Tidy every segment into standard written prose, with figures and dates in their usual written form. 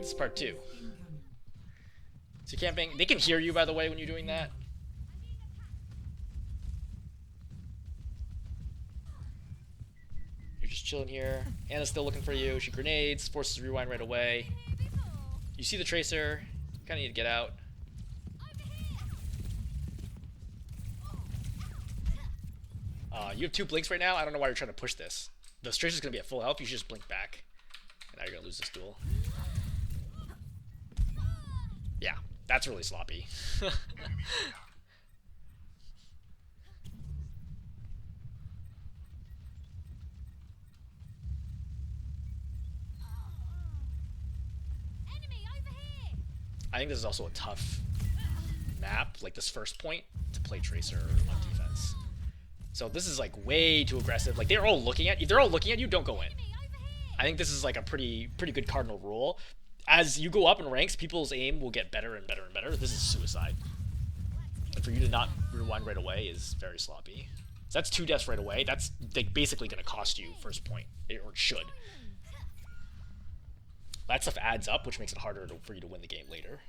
This is part 2. So camping, they can hear you, by the way, when you're doing that. You're just chilling here. Anna's still looking for you. She grenades, forces rewind right away. You see the tracer. You kind of need to get out. You have 2 blinks right now. I don't know why you're trying to push this. The tracer's going to be at full health. You should just blink back. And now you're going to lose this duel. Yeah, that's really sloppy. I think this is also a tough map, like this first point, to play Tracer on defense. So this is like way too aggressive. Like they're all looking at you. If they're all looking at you, don't go in. I think this is like a pretty good cardinal rule. As you go up in ranks, people's aim will get better and better and better. This is suicide. And for you to not rewind right away is very sloppy. So that's 2 deaths right away. That's like basically going to cost you first point, or it should. That stuff adds up, which makes it harder for you to win the game later.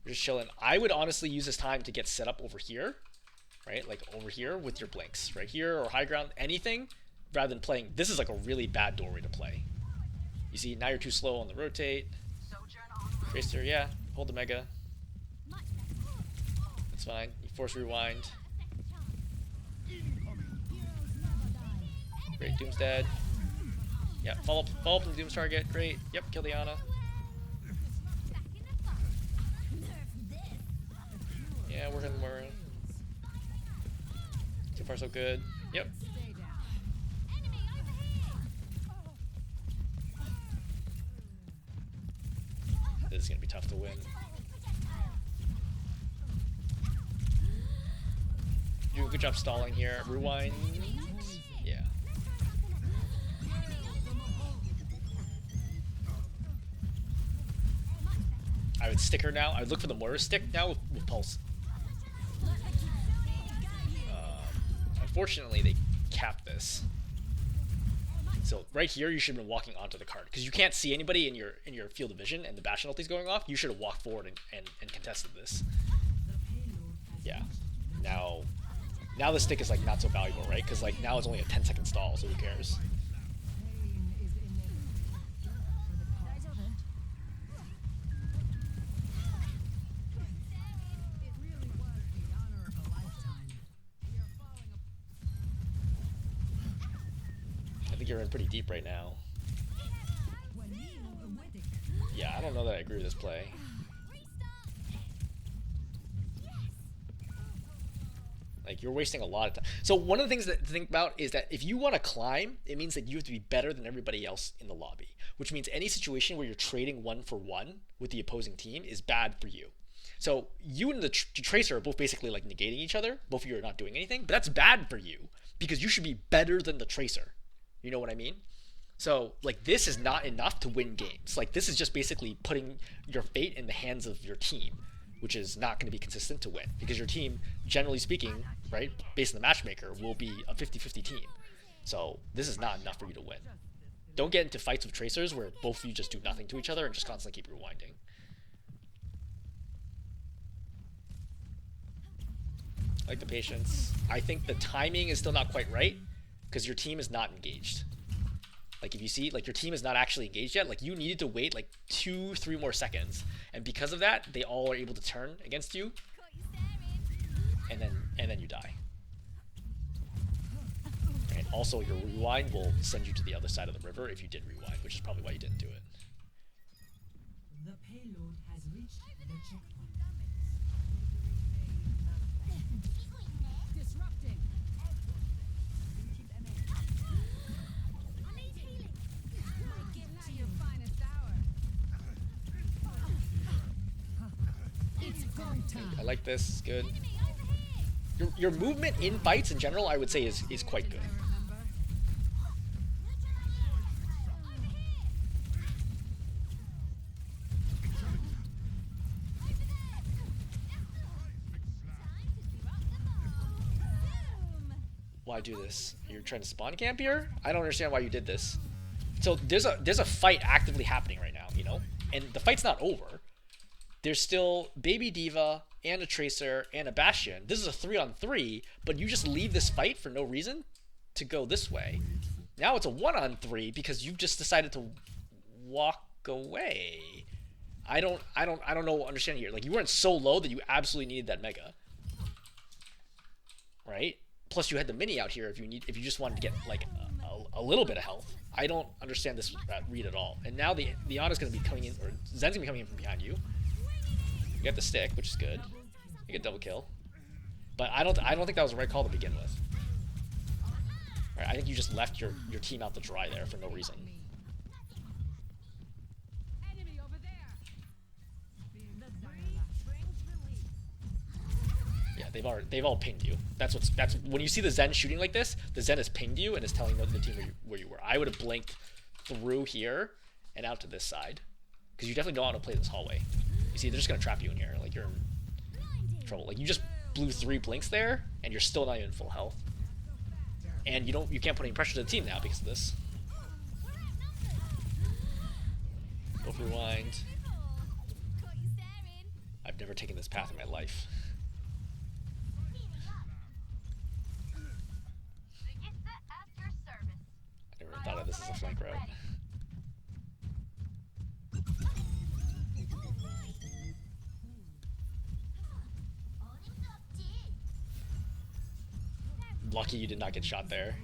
We're just chilling. I would honestly use this time to get set up over here, right? Like over here with your blinks, right here or high ground, anything, rather than playing. This is like a really bad doorway to play. You see, now you're too slow on the rotate. Tracer, yeah, hold the mega. That's fine. You force rewind. Great, Doom's dead. Yeah, follow up on the Doom's target. Great. Yep, kill the Ana. Yeah, we're hitting more. So far, so good. Yep. This is gonna be tough to win. You do a good job stalling here. Rewind. Yeah. I would stick her now. I would look for the mortar stick now with pulse. Unfortunately, they capped this. So right here, you should have been walking onto the card because you can't see anybody in your field of vision, and the bash penalty's going off. You should have walked forward and contested this. Yeah. Now the stick is like not so valuable, right? Because like now it's only a 10-second stall, so who cares? I think you're in pretty deep right now. Yeah, I don't know that I agree with this play. Like, you're wasting a lot of time. So one of the things to think about is that if you want to climb, it means that you have to be better than everybody else in the lobby, which means any situation where you're trading 1-for-1 with the opposing team is bad for you. So you and the Tracer are both basically like negating each other. Both of you are not doing anything, but that's bad for you because you should be better than the Tracer. You know what I mean? So like this is not enough to win games. Like this is just basically putting your fate in the hands of your team, which is not going to be consistent to win because your team, generally speaking, right, based on the matchmaker, will be a 50-50 team. So this is not enough for you to win. Don't get into fights with Tracers where both of you just do nothing to each other and just constantly keep rewinding. I like the patience. I think the timing is still not quite right because your team is not engaged. Like if you see, like your team is not actually engaged yet, like you needed to wait like 2-3 more seconds. And because of that, they all are able to turn against you. And then you die. And also your rewind will send you to the other side of the river if you did rewind, which is probably why you didn't do it. The payload has reached the checkpoint. Disrupting. I like this, it's good. Your movement in fights in general, I would say, is quite good. Why do this? You're trying to spawn camp here? I don't understand why you did this. So there's a fight actively happening right now, you know, and the fight's not over. There's still Baby Diva and a Tracer and a Bastion. This is a 3-on-3, but you just leave this fight for no reason to go this way. Now it's a 1-on-3 because you just decided to walk away. I don't know understand here. Like, you weren't so low that you absolutely needed that Mega. Right? Plus you had the mini out here if you just wanted to get like a little bit of health. I don't understand this read at all. And now the Ana's gonna be coming in, or Zen's gonna be coming in from behind you. You got the stick, which is good. You get double kill. But I don't think that was the right call to begin with. Alright, I think you just left your team out to dry there for no reason. Yeah, they've all pinged you. That's when you see the Zen shooting like this, the Zen has pinged you and is telling the team where you were. I would have blinked through here and out to this side, because you definitely don't want to play this hallway. You see, they're just gonna trap you in here. Like, you're in trouble. Like, you just blew 3 blinks there, and you're still not even full health. And you can't put any pressure to the team now because of this. Go for rewind. I've never taken this path in my life. I never thought of this as a flank route. Lucky you did not get shot there.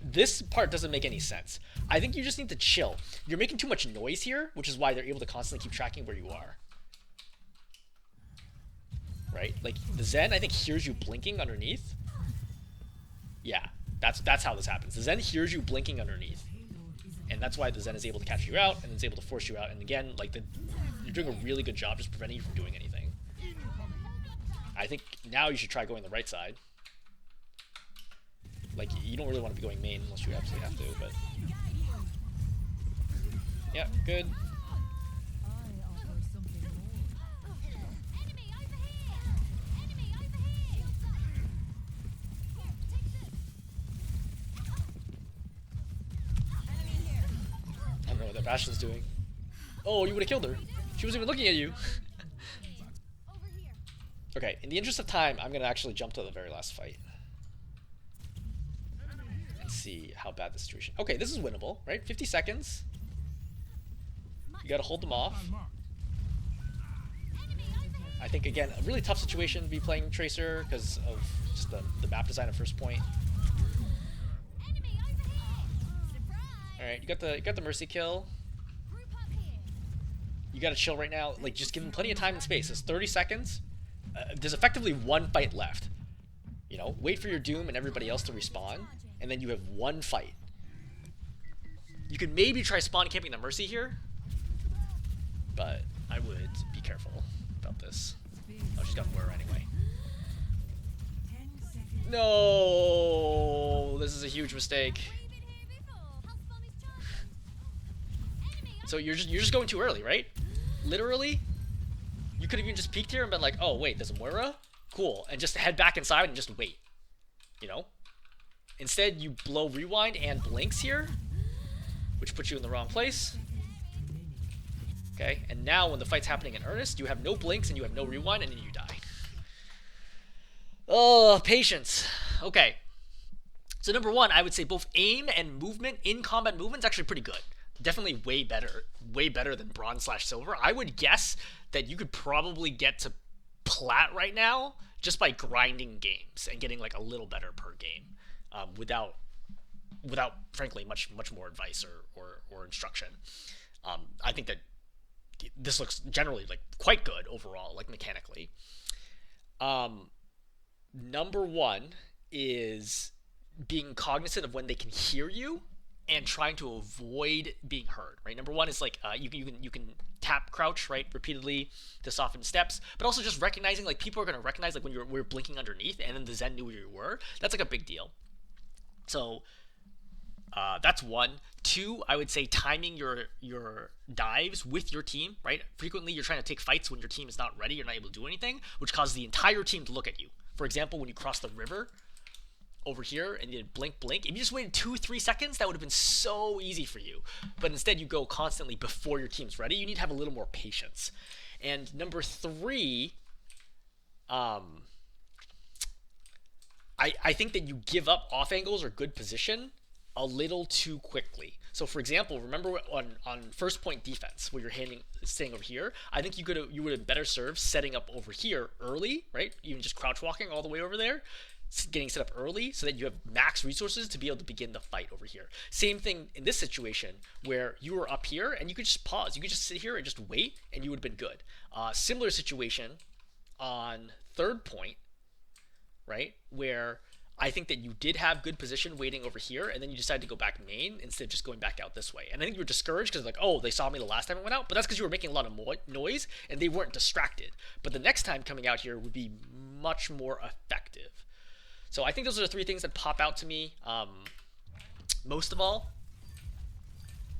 This part doesn't make any sense. I think you just need to chill. You're making too much noise here, which is why they're able to constantly keep tracking where you are. Right? Like, the Zen, I think, hears you blinking underneath. Yeah, that's how this happens. The Zen hears you blinking underneath. And that's why the Zen is able to catch you out, and is able to force you out. And again, like, you're doing a really good job just preventing you from doing anything. I think now you should try going the right side. Like, you don't really want to be going main unless you absolutely have to, but... Yeah, good. I don't know what that Bastion's doing. Oh, you would have killed her. She wasn't even looking at you. Okay, in the interest of time, I'm going to actually jump to the very last fight. See how bad the situation. Okay, this is winnable, right? 50 seconds. You gotta hold them off. I think, again, a really tough situation to be playing Tracer because of just the map design at first point. Alright, you got the Mercy kill. You gotta chill right now. Like, just give them plenty of time and space. It's 30 seconds. There's effectively 1 fight left. You know, wait for your Doom and everybody else to respawn, and then you have 1 fight. You could maybe try spawn camping the Mercy here, but I would be careful about this. Oh, she's got Moira anyway. No, this is a huge mistake. So you're just going too early, right? Literally, you could have even just peeked here and been like, oh wait, there's a Moira? Cool, and just head back inside and just wait, you know? Instead, you blow rewind and blinks here, which puts you in the wrong place. Okay, and now when the fight's happening in earnest, you have no blinks and you have no rewind, and then you die. Oh, patience. Okay, so number 1, I would say both aim and movement, in-combat movement, is actually pretty good. Definitely way better than bronze/silver. I would guess that you could probably get to plat right now just by grinding games and getting like a little better per game, without frankly much more advice or instruction. I think that this looks generally like quite good overall, like mechanically. Number 1 is being cognizant of when they can hear you and trying to avoid being heard, right? Number 1 is like you can tap crouch, right, repeatedly to soften steps, but also just recognizing, like, people are going to recognize, like, when we're blinking underneath and then the Zen knew where you were. That's like a big deal. So that's 1. 2, I would say timing your dives with your team, right? Frequently you're trying to take fights when your team is not ready, you're not able to do anything, which causes the entire team to look at you. For example, when you cross the river, over here and you did blink, blink, if you just waited 2-3 seconds, that would have been so easy for you. But instead, you go constantly before your team's ready. You need to have a little more patience. And number three, I think that you give up off angles or good position a little too quickly. So, for example, remember on first point defense where you're staying over here. I think you would have better served setting up over here early, right? Even just crouch walking all the way over there, getting set up early so that you have max resources to be able to begin the fight over here. Same thing in this situation where you were up here and you could just pause. You could just sit here and just wait, and you would have been good. Similar situation on third point, right? Where I think that you did have good position waiting over here, and then you decided to go back main instead of just going back out this way. And I think you were discouraged because like, oh, they saw me the last time I went out, but that's because you were making a lot of noise and they weren't distracted. But the next time coming out here would be much more effective. So I think those are the three things that pop out to me. Most of all,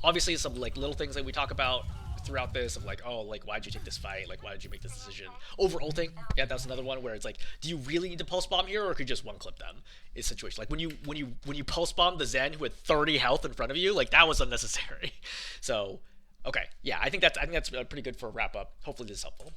obviously some like little things that we talk about throughout this of like, oh, like, why did you take this fight? Like, why did you make this decision? Overulting, yeah, that's another one where it's like, do you really need to pulse bomb here, or could you just one clip them? Is situation like when you pulse bomb the Zen who had 30 health in front of you, like that was unnecessary. So, okay, yeah, I think that's pretty good for a wrap up. Hopefully this is helpful.